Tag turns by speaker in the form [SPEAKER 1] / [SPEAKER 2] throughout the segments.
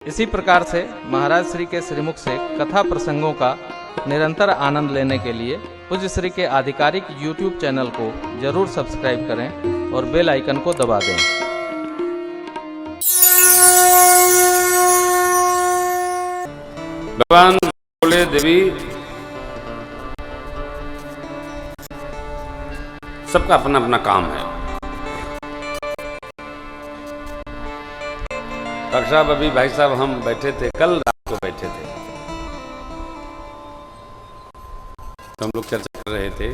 [SPEAKER 1] इसी प्रकार से महाराज श्री के श्रीमुख से कथा प्रसंगों का निरंतर आनंद लेने के लिए पूज्य श्री के आधिकारिक YouTube चैनल को जरूर सब्सक्राइब करें और बेल आइकन को दबा दें।
[SPEAKER 2] भगवान बोले देवी सबका अपना अपना काम है। डॉक्टर साहब अभी भाई साहब हम बैठे थे, कल रात को बैठे थे तो हम लोग चर्चा कर रहे थे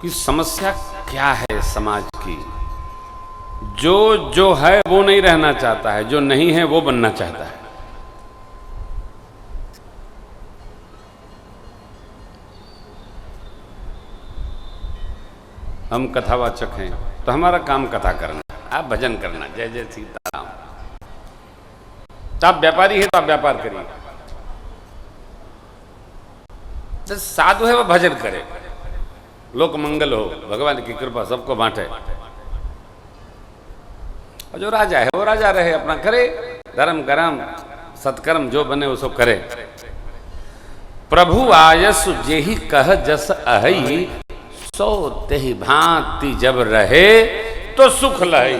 [SPEAKER 2] कि समस्या क्या है समाज की। जो है वो नहीं रहना चाहता है, जो नहीं है वो बनना चाहता है। हम कथावाचक हैं तो हमारा काम कथा करना, आप भजन करना, जय जय सीताराम। तो आप व्यापारी है तो आप व्यापार करिए, तो साधु है वो भजन करे, लोक मंगल हो, भगवान की कृपा सबको बांटे। और जो राजा है वो राजा रहे, अपना करे, धर्म कर्म सत्कर्म जो बने वो सब करे। प्रभु आयस जेहि कह जस अहि, सो तेहि भांति जब रहे तो सुख लहे।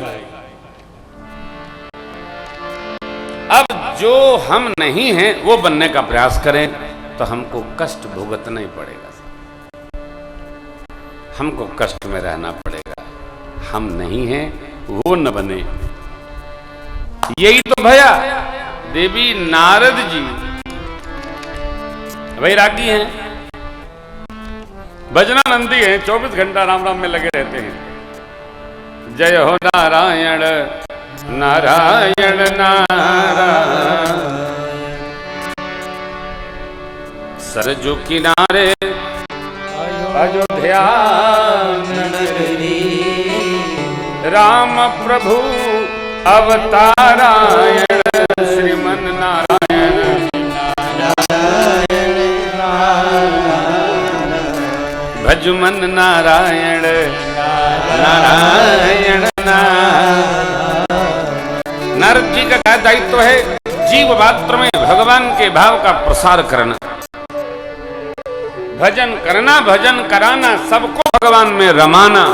[SPEAKER 2] अब जो हम नहीं हैं वो बनने का प्रयास करें तो हमको कष्ट भुगतना ही पड़ेगा, हमको कष्ट में रहना पड़ेगा। हम नहीं हैं वो न बने, यही तो भया। देवी नारद जी वैरागी हैं, भजनानंदी हैं, 24 घंटा राम राम में लगे रहते हैं। जय हो नारायण नारायण नारायण, सरजू किनारे अयोध्या नगरी, राम प्रभु अवतारायण, श्रीमन नारायण भजमन नारायण नारायण नारायण। नारद जी का क्या दायित्व है? जीव मात्र में भगवान के भाव का प्रसार करना, भजन करना, भजन कराना, सबको भगवान में रमाना।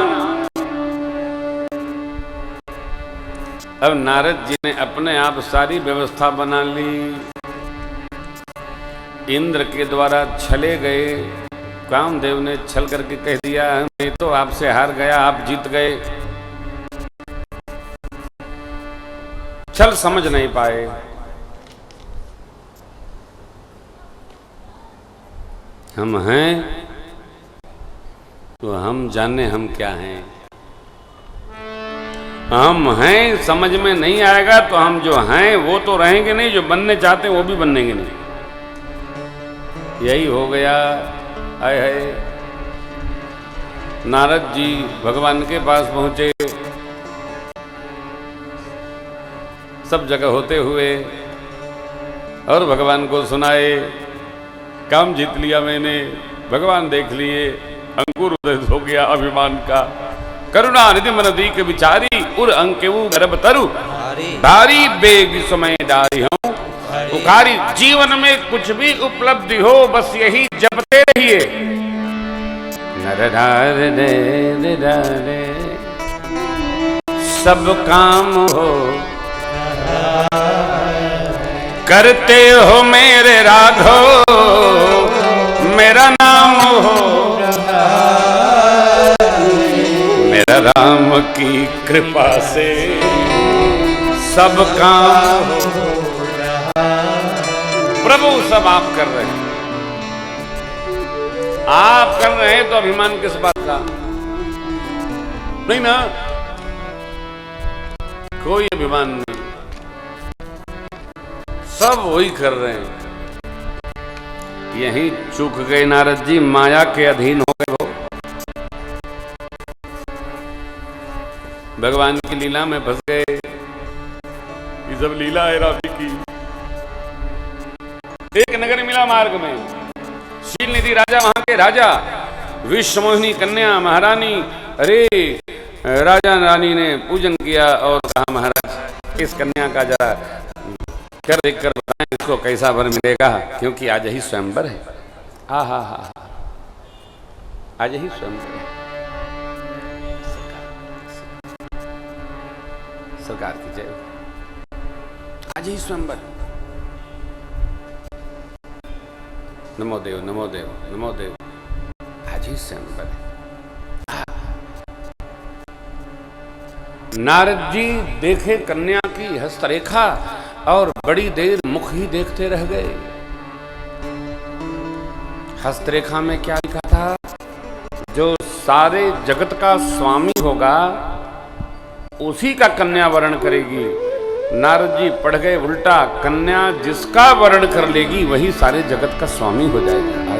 [SPEAKER 2] अब नारद जी ने अपने आप सारी व्यवस्था बना ली, इंद्र के द्वारा छले गए। कामदेव ने छल करके कह दिया मैं तो आपसे हार गया, आप जीत गए। छल समझ नहीं पाए। हम हैं तो हम जाने हम क्या हैं। हम हैं समझ में नहीं आएगा तो हम जो हैं वो तो रहेंगे नहीं, जो बनने चाहते हैं वो भी बनेंगे नहीं। यही हो गया। आए है नारद जी भगवान के पास पहुंचे, सब जगह होते हुए, और भगवान को सुनाए काम जीत लिया मैंने। भगवान देख लिए, अंकुर उदय हो गया अभिमान का। करुणा निधि मन दीक विचारी, उर अंकेऊ गर्भ तरु, भारी बेग समय डारी हूं पुकारी। जीवन में कुछ भी उपलब्धि हो बस यही जपते रहिए। सब काम हो करते हो मेरे राघव, मेरा नाम हो मेरा राम की कृपा से सब काम हो। प्रभु सब आप कर रहे हैं, आप कर रहे हैं तो अभिमान किस बात का? नहीं ना, कोई अभिमान नहीं, सब वही कर रहे हैं। यही चूक गए नारद जी, माया के अधीन हो गए वो, भगवान की लीला में फंस गए। ये सब लीला है राधे की। एक नगर मिला मार्ग में, शील निधि राजा, वहां के राजा, विश्व मोहिनी कन्या महारानी। अरे राजा रानी ने पूजन किया और कहा महाराज इस कन्या का जरा कर देख कर बताएं इसको कैसा वर मिलेगा, क्योंकि आज ही स्वयंवर है। हा आज ही स्वयंवर है। सरकार की जय। आज ही स्वयंवर। नमो देव नमो देव नमो देव। आज ही स्वयंवर है। नारद जी देखे कन्या की हस्तरेखा और बड़ी देर मुख ही देखते रह गए। हस्तरेखा में क्या लिखा था? जो सारे जगत का स्वामी होगा उसी का कन्या वर्ण करेगी। नारद जी पढ़ गए उल्टा, कन्या जिसका वर्ण कर लेगी वही सारे जगत का स्वामी हो जाएगा।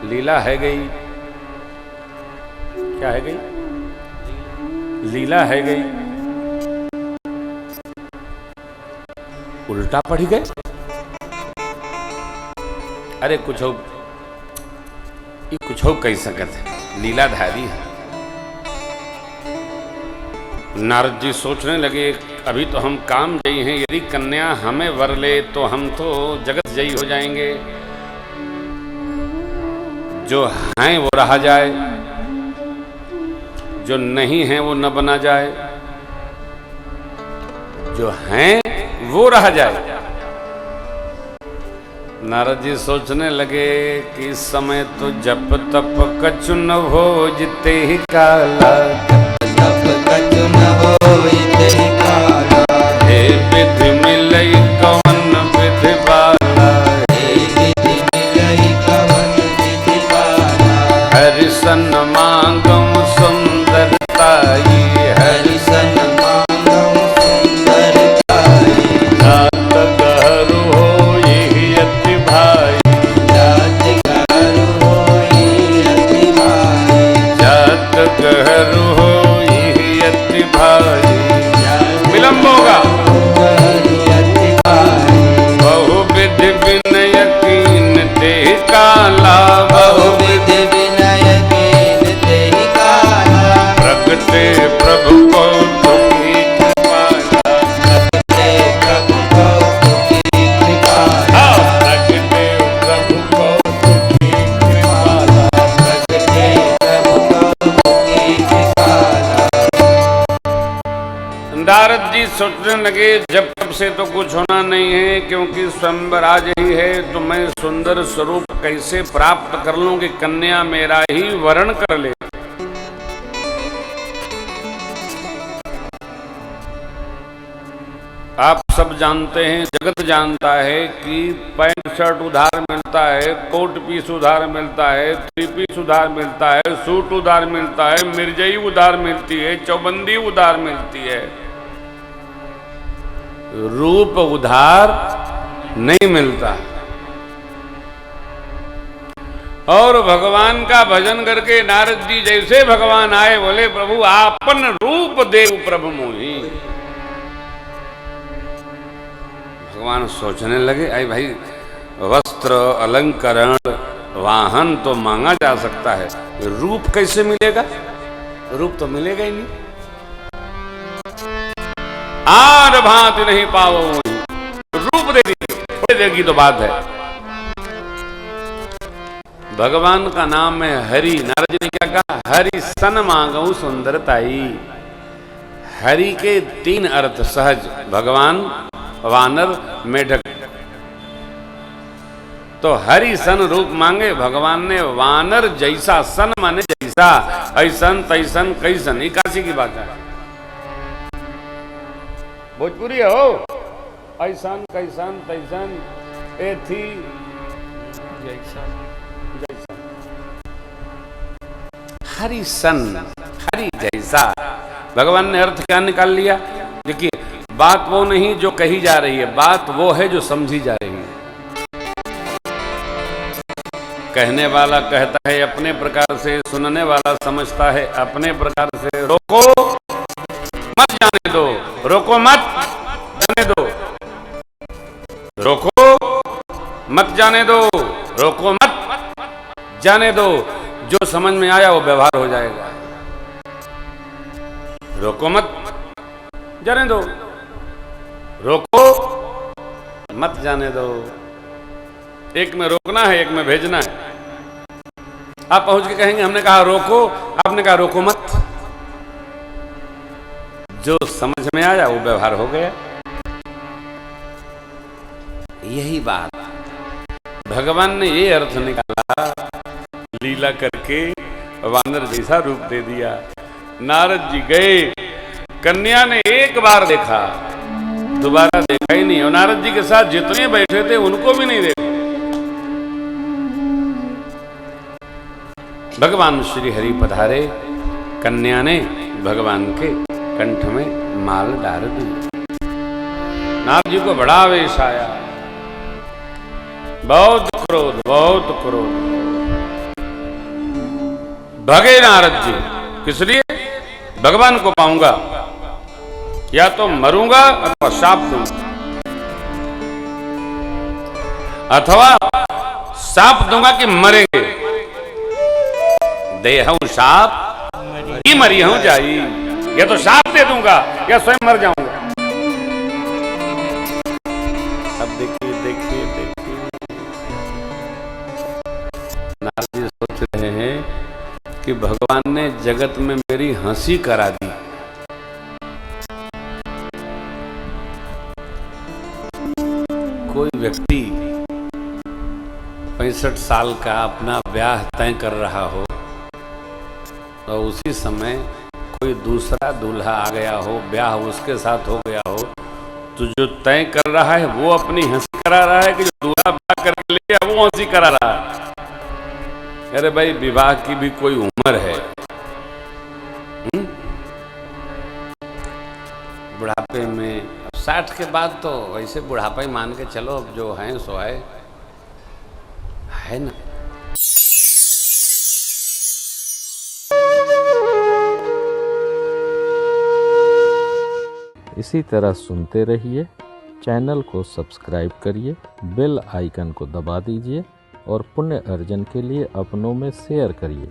[SPEAKER 2] लीला है गई। क्या है गई? लीला है गई। उल्टा पढ़ गए। अरे कुछ हो, ये कुछ हो कही सकत है, लीलाधारी है। नारद जी सोचने लगे अभी तो हम काम जयी हैं, यदि कन्या हमें वर ले तो हम तो जगत जयी हो जाएंगे। जो हैं वो रहा जाए, जो नहीं है वो न बना जाए, जो हैं वो रह जाए। नारद जी सोचने लगे कि इस समय तो जप तप कछु न हो जिते ही काला,
[SPEAKER 3] तप कछु न होइते काला।
[SPEAKER 2] हे विधि मिलई कवन विधि बाला,
[SPEAKER 3] हे विधि मिलई कवन विधि बाला।
[SPEAKER 2] हरि सन मांगम सुंदरताई,
[SPEAKER 3] हरि सन मांगम सुंदरताई।
[SPEAKER 2] जात गहरु होई अति भाई,
[SPEAKER 3] जात गहरु होई अति भाई।
[SPEAKER 2] जात गहरु होई अति भाई। विलंब होगा।
[SPEAKER 3] गहरु अति भाई।
[SPEAKER 2] बहु विधि विनय कीन देह काला, बहु
[SPEAKER 3] विधि विनय कीन देहि काला।
[SPEAKER 2] प्रगटे प्रभु को तुकी कृपाला,
[SPEAKER 3] प्रगटे प्रभु को तुकी कृपाला।
[SPEAKER 2] प्रगटे प्रभु को तुकी कृपाला।
[SPEAKER 3] प्रगटे प्रभु को तुकी कृपाला।
[SPEAKER 2] नारद जी सोचने लगे जब तब से तो कुछ होना नहीं है, क्योंकि स्वयंवर आज ही है, तो मैं सुंदर स्वरूप कैसे प्राप्त कर लूं कि कन्या मेरा ही वरण कर ले। आप सब जानते हैं, जगत जानता है कि पैंट शर्ट उधार मिलता है, कोट पीस उधार मिलता है, थ्री पीस उधार मिलता है, सूट उधार मिलता है, मिर्जई उधार मिलती है, चौबंदी उधार मिलती है। रूप उधार नहीं मिलता। और भगवान का भजन करके नारद जी जैसे भगवान आए, बोले प्रभु आपन रूप देव प्रभु मोही। भगवान सोचने लगे आई भाई, वस्त्र अलंकरण वाहन तो मांगा जा सकता है, रूप कैसे मिलेगा? रूप तो मिलेगा ही नहीं। आर भांति नहीं पाओ, रूप देगी तो बात है। भगवान का नाम है हरि। नारद जी ने क्या कहा? हरि सन मांगऊ सुंदरताई। हरि के तीन अर्थ सहज, भगवान, वानर, मेढक। तो हरि सन रूप मांगे, भगवान ने वानर जैसा, सन माने जैसा, ऐसन तैसन कैसन, इकासी की बात है। भोजपुरी हो, ऐसन कैसन तैसन ए थी जैसा जैसा। हरि सन, हरि जैसा। भगवान ने अर्थ क्या निकाल लिया? देखिए, बात वो नहीं जो कही जा रही है, बात वो है जो समझी जा रही है। कहने वाला कहता है अपने प्रकार से, सुनने वाला समझता है अपने प्रकार से। रोको मत जाने दो, रोको मत जाने दो, रोको मत जाने दो, रोको मत जाने दो। जो समझ में आया वो व्यवहार हो जाएगा। रोको मत जाने दो, रोको मत जाने दो। एक में रोकना है, एक में भेजना है। आप पहुंच के कहेंगे हमने कहा रोको, आपने कहा रोको मत। जो समझ में आया वो व्यवहार हो गया। यही बात भगवान ने ये अर्थ निकाला, लीला करके वानर जैसा रूप दे दिया। नारद जी गए, कन्या ने एक बार देखा, दोबारा देखा ही नहीं, और नारद जी के साथ जितने बैठे थे उनको भी नहीं देखा। भगवान श्री हरि पधारे, कन्या ने भगवान के कंठ में माल डाल दी। नारद जी को बड़ा आवेश आया, बहुत क्रोध, बहुत क्रोध। भगे नारद जी, किस लिए? भगवान को पाऊंगा, या तो मरूंगा अथवा शाप दूंगा, अथवा शाप दूंगा कि मरेंगे। दे हूं शाप ही मरी हूं जाई, या तो शाप दे दूंगा या स्वयं मर जाऊंगा। अब देखिए देखिए देखिए, नारद जी सोच रहे हैं कि भगवान ने जगत में मेरी हंसी करा दी। कोई व्यक्ति 65 साल का अपना ब्याह तय कर रहा हो, तो उसी समय कोई दूसरा दूल्हा आ गया हो, ब्याह उसके साथ हो गया हो, तो जो तय कर रहा है वो अपनी हंसी करा रहा है कि जो दूल्हा ब्याह करके ले गया वो हंसी करा रहा है। अरे भाई, विवाह की भी कोई उम्र है। बुढ़ापे में 60 के बाद तो वैसे बुढ़ापा ही मान के चलो, अब जो है सो है ना।
[SPEAKER 1] इसी तरह सुनते रहिए, चैनल को सब्सक्राइब करिए, बेल आइकन को दबा दीजिए और पुण्य अर्जन के लिए अपनों में शेयर करिए।